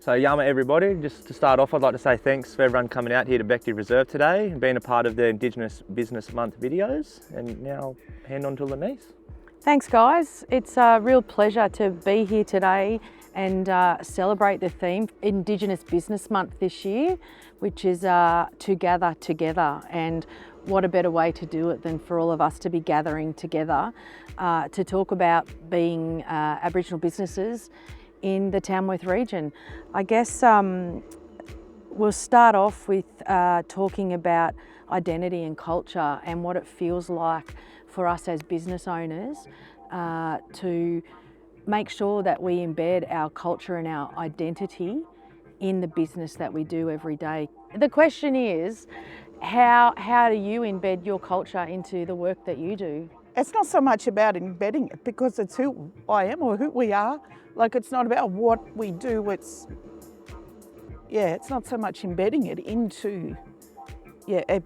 So Yama everybody, just to start off I'd like to say thanks for everyone coming out here to Beckley Reserve today and being a part of the Indigenous Business Month videos. And now hand on to Lenise. Thanks guys, it's a real pleasure to be here today and celebrate the theme Indigenous Business Month this year, which is to gather together. And what a better way to do it than for all of us to be gathering together to talk about being Aboriginal businesses in the Tamworth region. I guess we'll start off with talking about identity and culture and what it feels like for us as business owners to make sure that we embed our culture and our identity in the business that we do every day. The question is, how do you embed your culture into the work that you do? It's not so much about embedding it because it's who I am or who we are. Like, it's not about what we do, it's not so much embedding it into,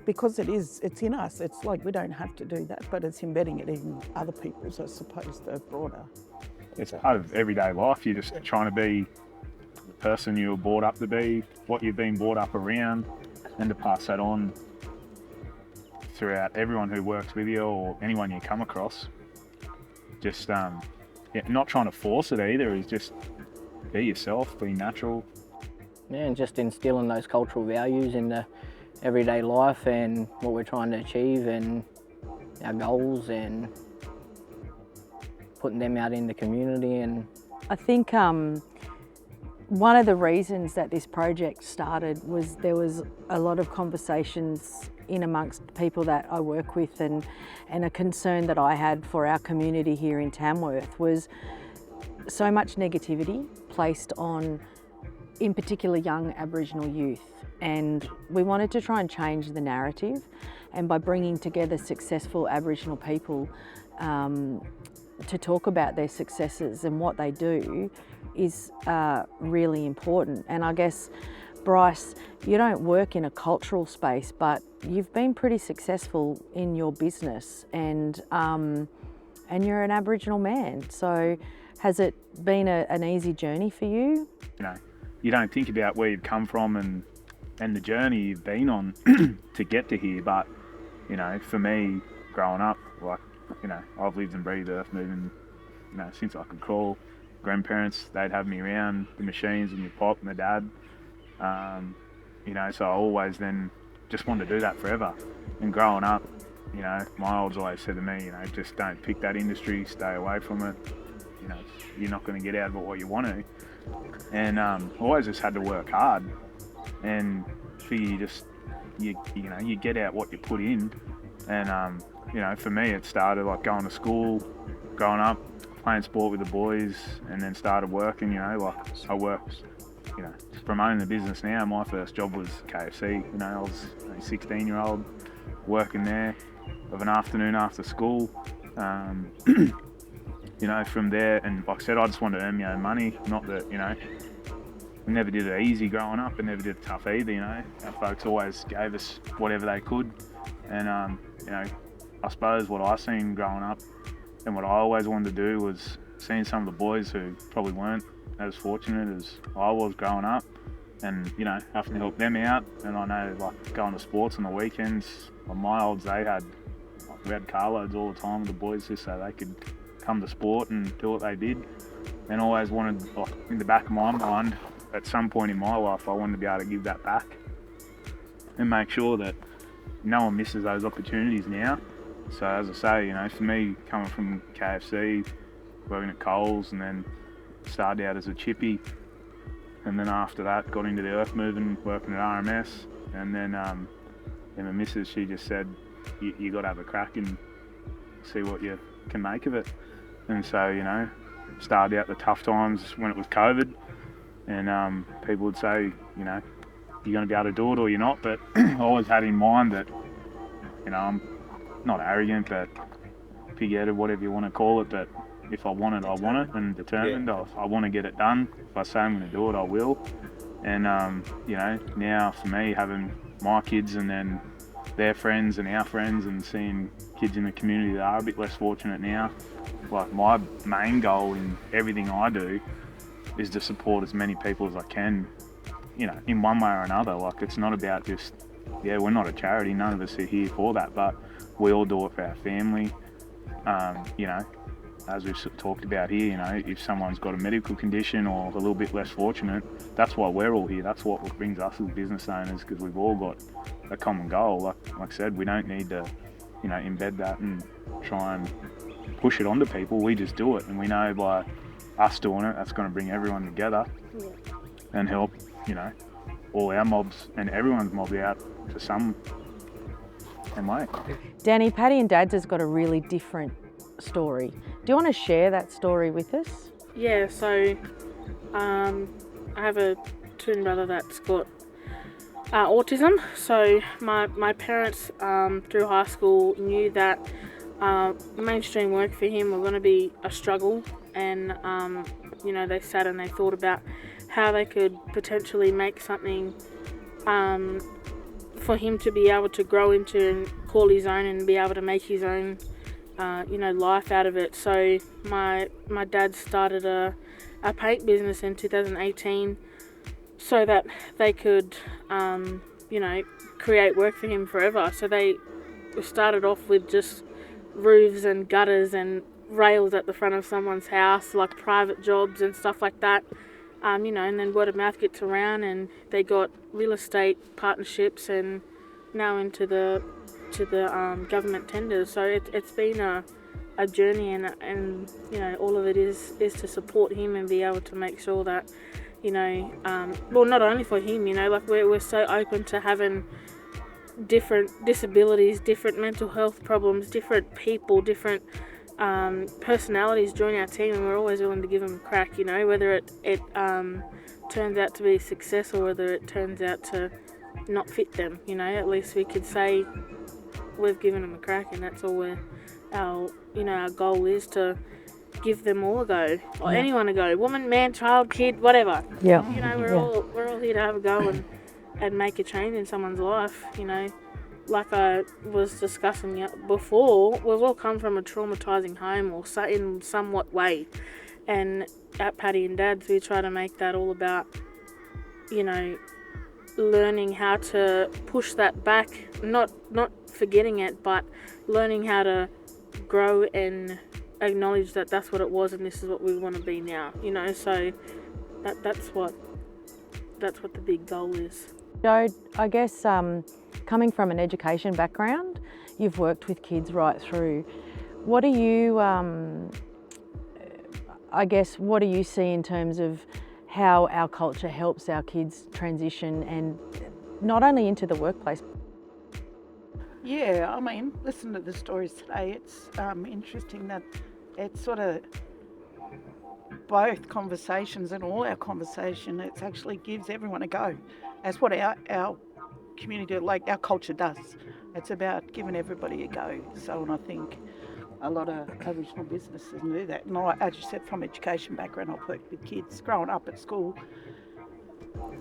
because it's in us. It's like we don't have to do that, but it's embedding it in other people's, I suppose, the broader. It's part of everyday life. You're just trying to be the person you were brought up to be, what you've been brought up around, and to pass that on throughout everyone who works with you or anyone you come across. Just not trying to force it either, is just be yourself, be natural. Yeah, and just instilling those cultural values in the everyday life and what we're trying to achieve and our goals, and putting them out in the community. And I think one of the reasons that this project started was there was a lot of conversations in amongst people that I work with, and a concern that I had for our community here in Tamworth was so much negativity placed on, in particular, young Aboriginal youth. And we wanted to try and change the narrative, and by bringing together successful Aboriginal people to talk about their successes and what they do is really important. And I guess, Bryce, you don't work in a cultural space, but you've been pretty successful in your business, and you're an Aboriginal man. So has it been an easy journey for you? You know, you don't think about where you've come from and the journey you've been on to get to here. But, you know, for me, growing up, like, you know, I've lived and breathed earth moving, you know, since I could crawl. Grandparents, they'd have me around the machines, and my pop, my dad. You know, so I always then just wanted to do that forever. And growing up, you know, my olds always said to me, you know, just don't pick that industry, stay away from it. You know, you're not going to get out of it what you want to. And always just had to work hard. And figure you know, you get out what you put in. And you know, for me, it started like going to school, growing up, playing sport with the boys, and then started working. You know, like I worked, you know, from owning the business now. My first job was KFC. You know, I was a 16-year-old working there of an afternoon after school. You know, from there, and like I said, I just wanted to earn my own money. Not that, you know, we never did it easy growing up, and never did it tough either. You know, our folks always gave us whatever they could, and you know, I suppose what I seen growing up and what I always wanted to do was seeing some of the boys who probably weren't as fortunate as I was growing up, and, you know, having to help them out. And I know, like, going to sports on the weekends, well, my olds, we had carloads all the time with the boys just so they could come to sport and do what they did. And always wanted, like, in the back of my mind, at some point in my life, I wanted to be able to give that back and make sure that no one misses those opportunities now. So as I say, you know, for me, coming from KFC, working at Coles, and then started out as a chippy, and then after that got into the earth moving, working at RMS, and then my missus, she just said, you got to have a crack and see what you can make of it. And so, you know, started out the tough times when it was COVID, and people would say, you know, you're going to be able to do it or you're not, but I always had in mind that, you know, I'm not arrogant, but pig-headed, whatever you want to call it, but if I want it, I want it, and determined. I want to get it done. If I say I'm going to do it, I will. And, you know, now for me, having my kids and then their friends and our friends, and seeing kids in the community that are a bit less fortunate now, like, my main goal in everything I do is to support as many people as I can, you know, in one way or another. Like, it's not about just, yeah, we're not a charity, none of us are here for that, but we all do it for our family. You know, as we've talked about here, you know, if someone's got a medical condition or a little bit less fortunate, that's why we're all here. That's what brings us as business owners, because we've all got a common goal. Like I said, we don't need to, you know, embed that and try and push it onto people. We just do it, and we know by us doing it, that's going to bring everyone together and help, you know, all our mobs and everyone's mob out to some way. Danny, Paddy and Dad's has got a really different story. Do you want to share that story with us? Yeah, so I have a twin brother that's got autism. So my parents through high school knew that mainstream work for him were going to be a struggle, and you know, they sat and they thought about how they could potentially make something for him to be able to grow into and call his own and be able to make his own you know, life out of it. So my dad started a paint business in 2018 so that they could you know, create work for him forever. So they started off with just roofs and gutters and rails at the front of someone's house, like private jobs and stuff like that. You know, and then word of mouth gets around, and they got real estate partnerships, and now into the government tenders. So it's been a journey, and you know, all of it is to support him and be able to make sure that, you know, well, not only for him, you know, like we're so open to having different disabilities, different mental health problems, different people, different personalities join our team, and we're always willing to give them a crack, you know, whether it turns out to be a success or whether it turns out to not fit them, you know. At least we could say we've given them a crack, and that's all our goal is, to give them all a go, or anyone a go, woman, man, child, kid, whatever. Yeah. You know, we're all here to have a go and make a change in someone's life, you know. Like I was discussing before, we've all come from a traumatising home or in somewhat way, and at Paddy and Dad's we try to make that all about, you know, learning how to push that back, not forgetting it, but learning how to grow and acknowledge that that's what it was and this is what we want to be now, you know. So that's what the big goal is. Joe, I guess coming from an education background, you've worked with kids right through. What do you, what do you see in terms of how our culture helps our kids transition, and not only into the workplace? Yeah, I mean, listen to the stories today. It's interesting that it's sort of both conversations, and all our conversation, it actually gives everyone a go. That's what our community, like our culture, does. It's about giving everybody a go. So, and I think a lot of Aboriginal businesses do that. And I, as you said, from education background, I've worked with kids growing up at school.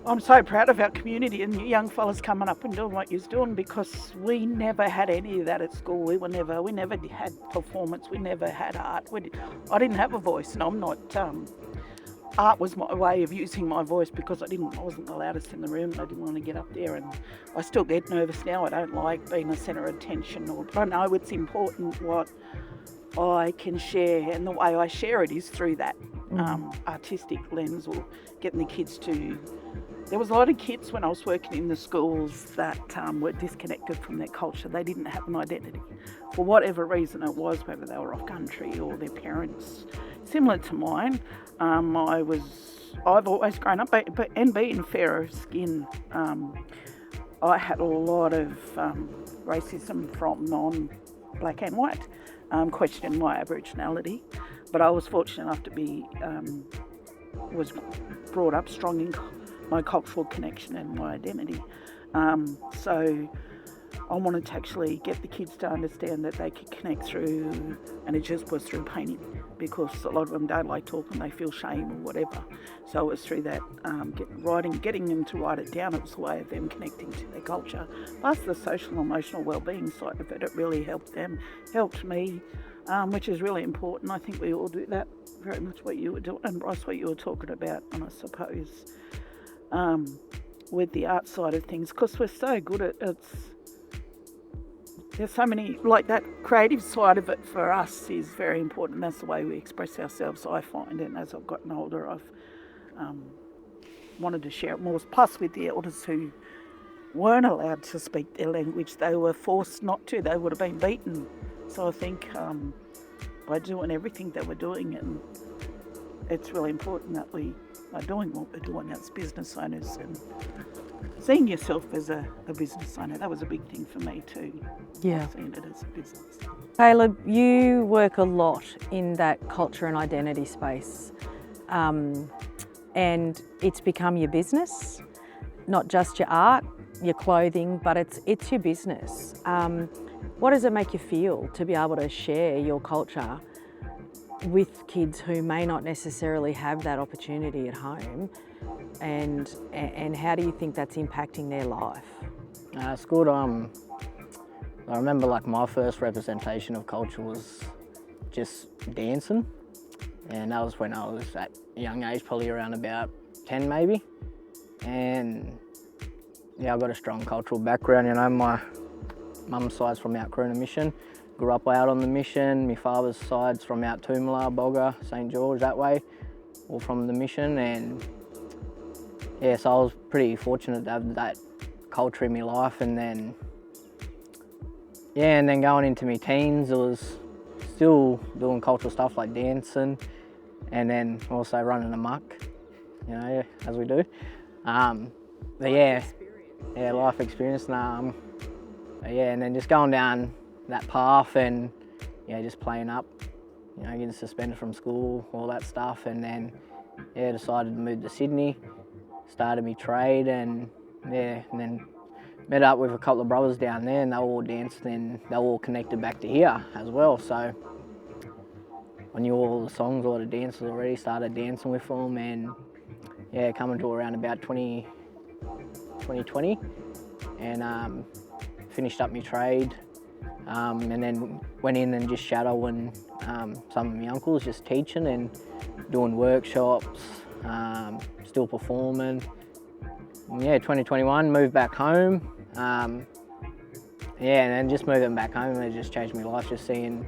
I'm so proud of our community and you young fellas coming up and doing what you're doing, because we never had any of that at school. We never had performance. We never had art. I didn't have a voice, and I'm not. Art was my way of using my voice, because I wasn't the loudest in the room, and I didn't want to get up there, and I still get nervous now. I don't like being the centre of attention, but I know it's important what I can share, and the way I share it is through that artistic lens, or getting the kids to. There was a lot of kids when I was working in the schools that were disconnected from their culture. They didn't have an identity for whatever reason it was, whether they were off country or their parents. Similar to mine, I've always grown up, and being fairer skin, I had a lot of racism from non-black and white, questioning my Aboriginality, but I was fortunate enough to be was brought up strong in my cultural connection and my identity. So I wanted to actually get the kids to understand that they could connect through, and it just was through painting. because a lot of them don't like talking, they feel shame or whatever. So it was through that getting them to write it down. It was a way of them connecting to their culture. Plus the social and emotional well-being side of it, it really helped them, helped me, which is really important. I think we all do that, very much what you were doing, and Ross, what you were talking about, and I suppose with the art side of things, because we're so good at it. There's so many, like that creative side of it for us is very important. That's the way we express ourselves, I find, and as I've gotten older, I've wanted to share it more. Plus with the elders who weren't allowed to speak their language, they were forced not to, they would have been beaten. So I think by doing everything that we're doing, and it's really important that we are doing what we're doing as business owners and seeing yourself as a business owner. That was a big thing for me too. Yeah. Seeing it as a business. Caleb, you work a lot in that culture and identity space, and it's become your business, not just your art, your clothing, but it's your business. What does it make you feel to be able to share your culture with kids who may not necessarily have that opportunity at home, and how do you think that's impacting their life? It's good. I remember like my first representation of culture was just dancing, and that was when I was at a young age, probably around about 10 maybe. And yeah, I've got a strong cultural background. You know, my mum's side's from Mount Croona Mission, grew up out on the mission. My father's side's from Mount Toomala, Bogga, St George, that way, all from the mission. And yeah, so I was pretty fortunate to have that culture in my life. And then, yeah, and then going into my teens, it was still doing cultural stuff like dancing, and then also running amok, you know, as we do. But yeah, life experience. Yeah, and then just going down that path and yeah, just playing up, you know, getting suspended from school, all that stuff, and then yeah, decided to move to Sydney, started my trade, and yeah, and then met up with a couple of brothers down there, and they were all dancing, and they were all connected back to here as well. So I knew all the songs, all the dances already, started dancing with them, and yeah, coming to around about 2020, and finished up my trade, and then went in and just shadowing some of my uncles, just teaching and doing workshops, still performing. And yeah, 2021, moved back home. Yeah, and then just moving back home, it just changed my life, just seeing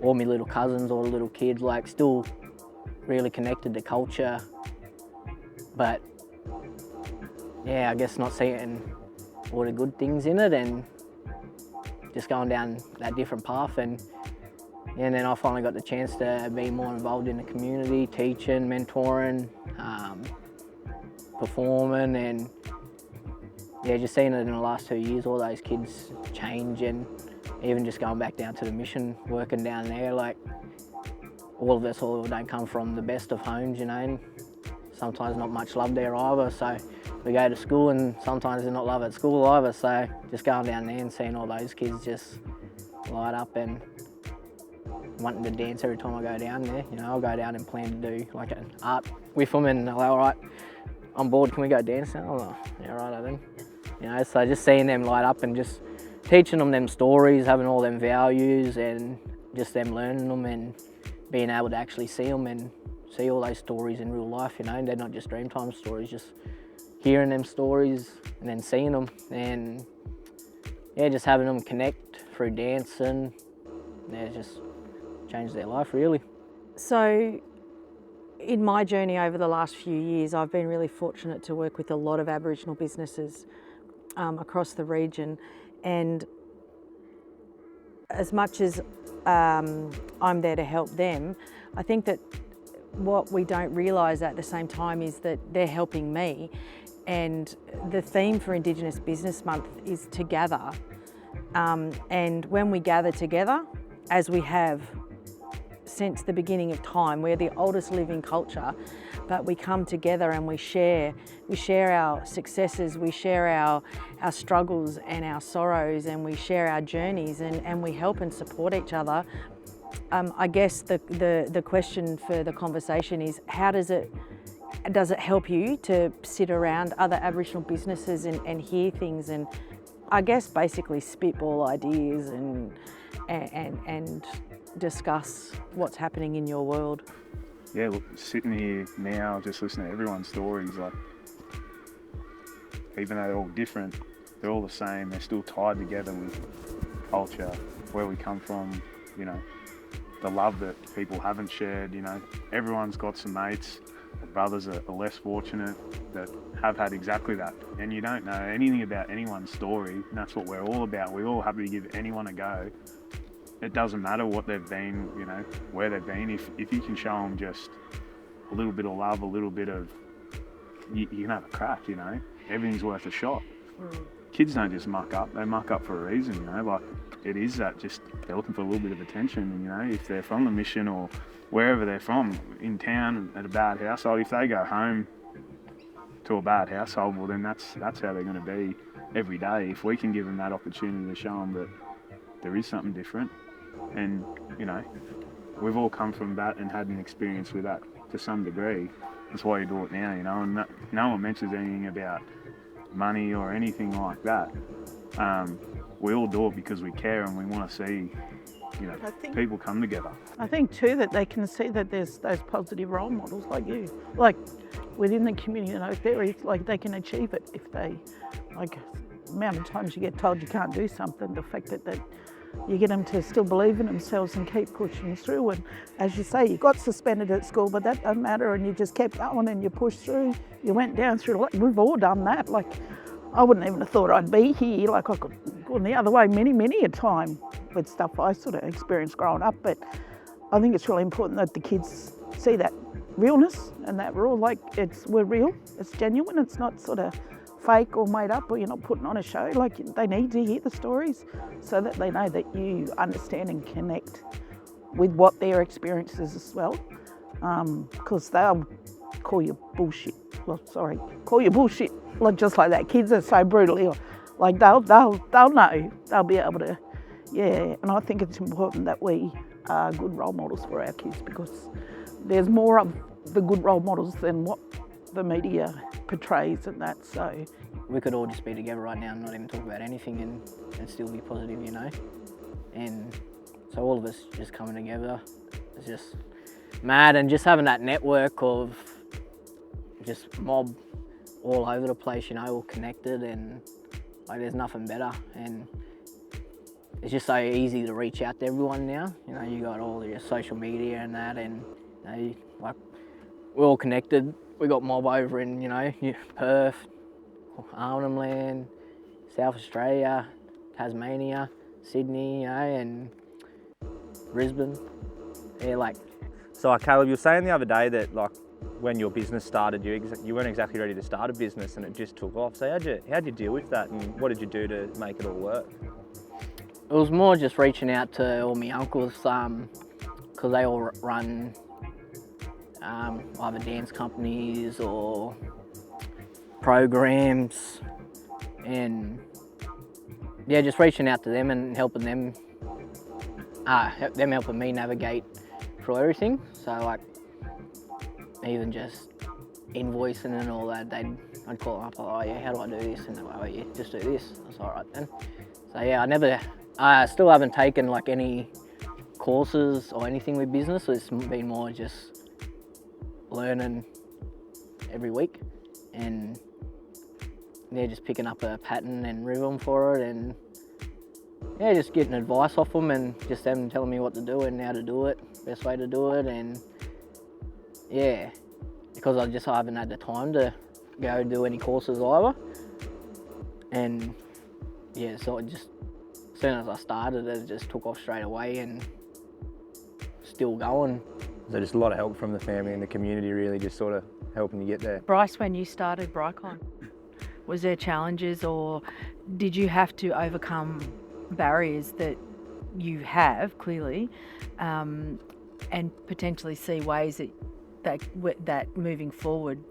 all my little cousins, all the little kids, like still really connected to culture, but yeah, I guess not seeing all the good things in it, and just going down that different path. And then I finally got the chance to be more involved in the community, teaching, mentoring, performing, and yeah, just seeing it in the last 2 years, all those kids change, and even just going back down to the mission, working down there, like all of us all don't come from the best of homes, you know, and sometimes not much love there either. So we go to school and sometimes there's not love at school either. So just going down there and seeing all those kids just light up and wanting to dance every time I go down there. You know, I'll go down and plan to do like an art with them, and they're like, all right, I'm bored, can we go dance now? I'm like, yeah, right, I think. You know, so just seeing them light up and just teaching them stories, having all them values, and just them learning them and being able to actually see them and see all those stories in real life, you know, they're not just Dreamtime stories, just hearing them stories and then seeing them, and yeah, just having them connect through dancing, yeah, just changed their life really. So in my journey over the last few years, I've been really fortunate to work with a lot of Aboriginal businesses across the region, and as much as I'm there to help them, I think that what we don't realise at the same time is that they're helping me. And the theme for Indigenous Business Month is to gather. And when we gather together, as we have since the beginning of time, we're the oldest living culture, but we come together and we share our successes, we share our struggles and our sorrows, and we share our journeys, and we help and support each other I guess the question for the conversation is, how does it help you to sit around other Aboriginal businesses and hear things, and I guess basically spitball ideas and discuss what's happening in your world? Yeah, look, sitting here now, just listening to everyone's stories, like, even though they're all different, they're all the same. They're still tied together with culture, where we come from, you know, the love that people haven't shared. You know, everyone's got some mates or brothers that are less fortunate that have had exactly that. And you don't know anything about anyone's story, and that's what we're all about. We're all happy to give anyone a go. It doesn't matter what they've been, you know, where they've been. If you can show them just a little bit of love, a little bit of, you can have a crack, you know. Everything's worth a shot. Kids don't just muck up, they muck up for a reason, you know. Like, it is that, just they're looking for a little bit of attention, and, you know, if they're from the mission or wherever they're from, in town at a bad household, if they go home to a bad household, well then that's how they're going to be every day. If we can give them that opportunity to show them that there is something different, and, you know, we've all come from that and had an experience with that to some degree. That's why you do it now, you know, and no one mentions anything about money or anything like that. We all do it because we care and we want to see, you know, people come together. I think too that they can see that there's those positive role models like you, like within the community, you know, like they can achieve it if they, like, the amount of times you get told you can't do something, the fact that you get them to still believe in themselves and keep pushing through. And as you say, you got suspended at school, but that doesn't matter, and you just kept going and you pushed through. You went down through, like, we've all done that. Like, I wouldn't even have thought I'd be here. Like, I could go the other way many a time with stuff I sort of experienced growing up. But I think it's really important that the kids see that realness and that we're all like, we're real, it's genuine, it's not sort of fake or made up, or you're not putting on a show. Like, they need to hear the stories so that they know that you understand and connect with what their experience is as well. Because they'll call you bullshit. Call you bullshit. Like, just like that. Kids are so brutally, like, they'll know. They'll be able to, yeah. And I think it's important that we are good role models for our kids, because there's more of the good role models than what the media portrays and that. So we could all just be together right now and not even talk about anything and still be positive, you know. And so all of us just coming together is just mad, and just having that network of just mob all over the place, you know, all connected, and like, there's nothing better. And it's just so easy to reach out to everyone now. You know, you got all your social media and that, and, you know, like, we're all connected. We got mob over in, you know, Perth, Arnhem Land, South Australia, Tasmania, Sydney, you know, and Brisbane. Yeah, like. So, Caleb, you were saying the other day that, like, when your business started, you weren't exactly ready to start a business, and it just took off. So how'd you deal with that, and what did you do to make it all work? It was more just reaching out to all my uncles, because they all run either dance companies or programs, and yeah, just reaching out to them and helping them, helping me navigate through everything. So, like, even just invoicing and all that, I'd call them up, like, oh yeah, how do I do this? And they're like, oh yeah, just do this. That's all right then. So yeah, I still haven't taken like any courses or anything with business. It's been more just learning every week, and yeah, just picking up a pattern and rhythm for it, and yeah, just getting advice off them, and just them telling me what to do and how to do it, best way to do it. And yeah, because I haven't had the time to go do any courses either. And yeah, so it just, as soon as I started, it just took off straight away, and still going. So just a lot of help from the family and the community, really just sort of helping you get there. Bryce, when you started Brycon, was there challenges, or did you have to overcome barriers that you have clearly, and potentially see ways that moving forward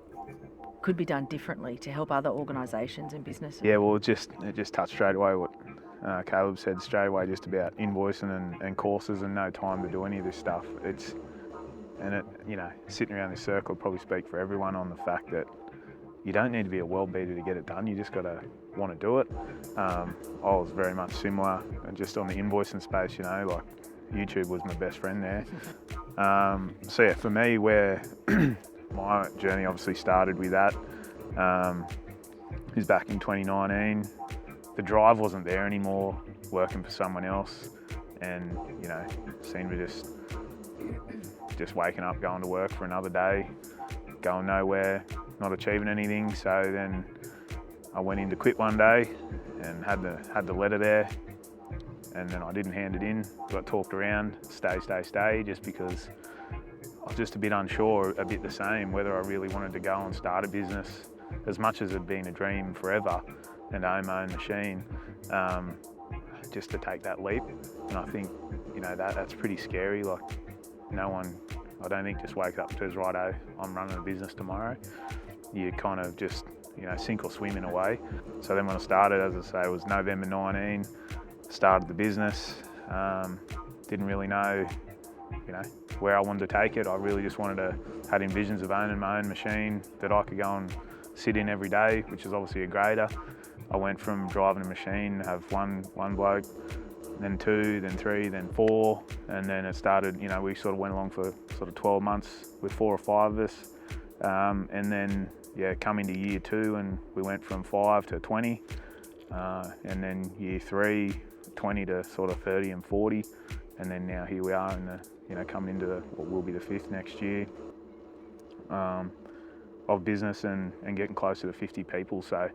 could be done differently to help other organisations and businesses? Yeah, well, it just touched straight away Caleb said straight away just about invoicing and courses and no time to do any of this stuff. You know, sitting around this circle would probably speak for everyone on the fact that you don't need to be a world beater to get it done. You just got to want to do it. I was very much similar, and just on the invoicing space, you know, like YouTube was my best friend there. So yeah, for me, where my journey obviously started with that, was back in 2019. The drive wasn't there anymore, working for someone else, and you know, seemed to just waking up, going to work for another day, going nowhere, not achieving anything. So then I went in to quit one day and had the letter there, and then I didn't hand it in. Got talked around, stay, just because I was just a bit unsure, a bit the same, whether I really wanted to go and start a business, as much as it had been a dream forever and own my own machine, just to take that leap. And I think, you know, that's pretty scary. Like, no one, I don't think, just wakes up and says, righto, I'm running a business tomorrow. You kind of just, you know, sink or swim in a way. So then when I started, as I say, it was November 19, started the business. Didn't really know, you know, where I wanted to take it. I really just had envisions of owning my own machine that I could go and sit in every day, which is obviously a grader. I went from driving a machine, have one bloke, then two, then three, then four, and then it started, you know, we sort of went along for sort of 12 months with 4 or 5 of us. And then, yeah, come into year 2 and we went from 5 to 20. And then year 3, 20 to sort of 30 and 40. And then now here we are in coming into what will be the 5th next year of business and getting closer to 50 people. So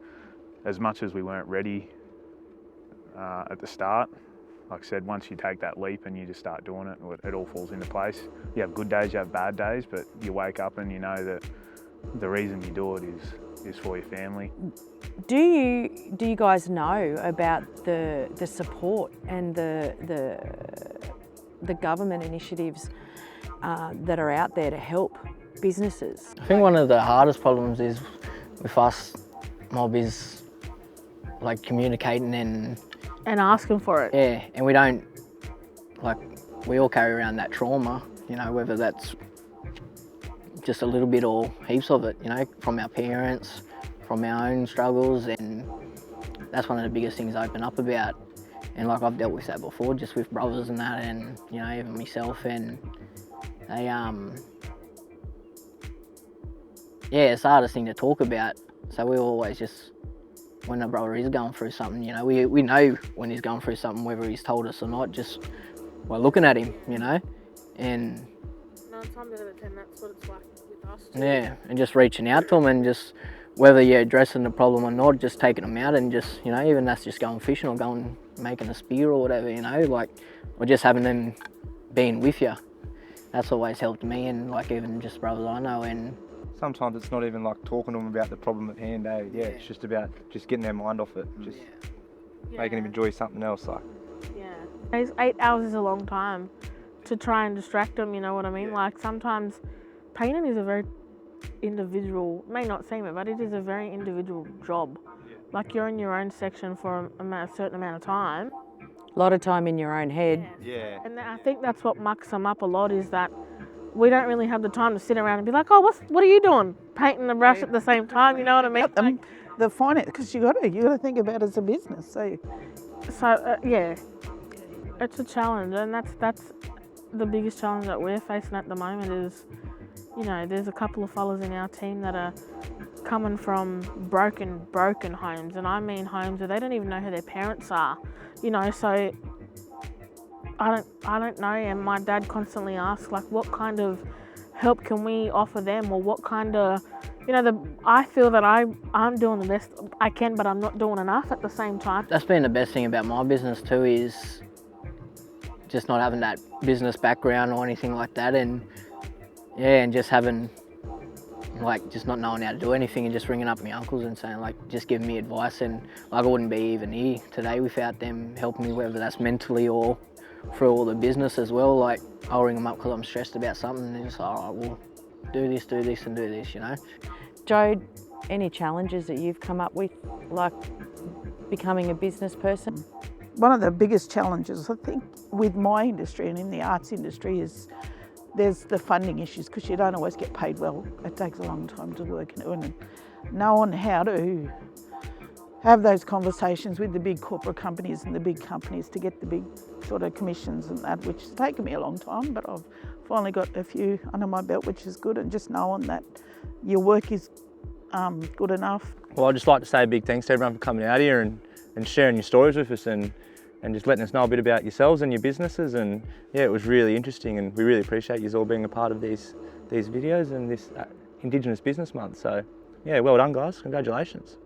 as much as we weren't ready at the start, like I said, once you take that leap and you just start doing it, it all falls into place. You have good days, you have bad days, but you wake up and you know that the reason you do it is for your family. Do you guys know about the support and the government initiatives that are out there to help businesses? I think one of the hardest problems is with us mob is like communicating and asking for it. yeah, and we don't, like, we all carry around that trauma, you know, whether that's just a little bit or heaps of it, you know, from our parents, from our own struggles, and that's one of the biggest things I open up about. And like, I've dealt with that before, just with brothers and that, and you know, even myself, and they yeah, it's the hardest thing to talk about. So we always just, when a brother is going through something, you know, we know when he's going through something, whether he's told us or not, just by looking at him, you know, and 9 times out of 10, that's what it's like with us too. yeah, and just reaching out to them, and just whether you're addressing the problem or not, just taking them out, and just, you know, even that's just going fishing or going making a spear or whatever, you know, like, or just having them being with you. That's always helped me, and like even just brothers I know. And sometimes it's not even like talking to them about the problem at hand, eh? Yeah, it's just about just getting their mind off it, just making them enjoy something else. Like, yeah, 8 hours is a long time to try and distract them, you know what I mean? Like, sometimes painting is a very individual, may not seem it, but it is a very individual job. Like, you're in your own section for a certain amount of time. A lot of time in your own head. yeah. And I think that's what mucks them up a lot, is that we don't really have the time to sit around and be like, oh, what are you doing? Painting the brush at the same time, you know what I mean? Like, The finance, because you got to think about it as a business. So yeah, it's a challenge, and that's the biggest challenge that we're facing at the moment is, you know, there's a couple of fellas in our team that are coming from broken homes, and I mean homes where they don't even know who their parents are, you know, so I don't know, and my dad constantly asks, like, what kind of help can we offer them, or what kind of, you know, I feel that I'm doing the best I can, but I'm not doing enough at the same time. that's been the best thing about my business too, is just not having that business background or anything like that, and yeah, and just having, like, just not knowing how to do anything, and just ringing up my uncles and saying, like, just giving me advice, and like, I wouldn't be even here today without them helping me, whether that's mentally or through all the business as well. Like, I'll ring them up because I'm stressed about something, and they're just like, all right, well, do this and do this, you know. Joe, any challenges that you've come up with, like becoming a business person? one of the biggest challenges, I think, with my industry and in the arts industry is there's the funding issues, because you don't always get paid well. It takes a long time to work in it, and knowing how to have those conversations with the big corporate companies and the big companies to get the big sort of commissions and that, which has taken me a long time, but I've finally got a few under my belt, which is good, and just knowing that your work is good enough. Well, I'd just like to say a big thanks to everyone for coming out here and sharing your stories with us and just letting us know a bit about yourselves and your businesses. And yeah, it was really interesting, and we really appreciate you all being a part of these videos and this Indigenous Business Month. So yeah, well done guys, congratulations.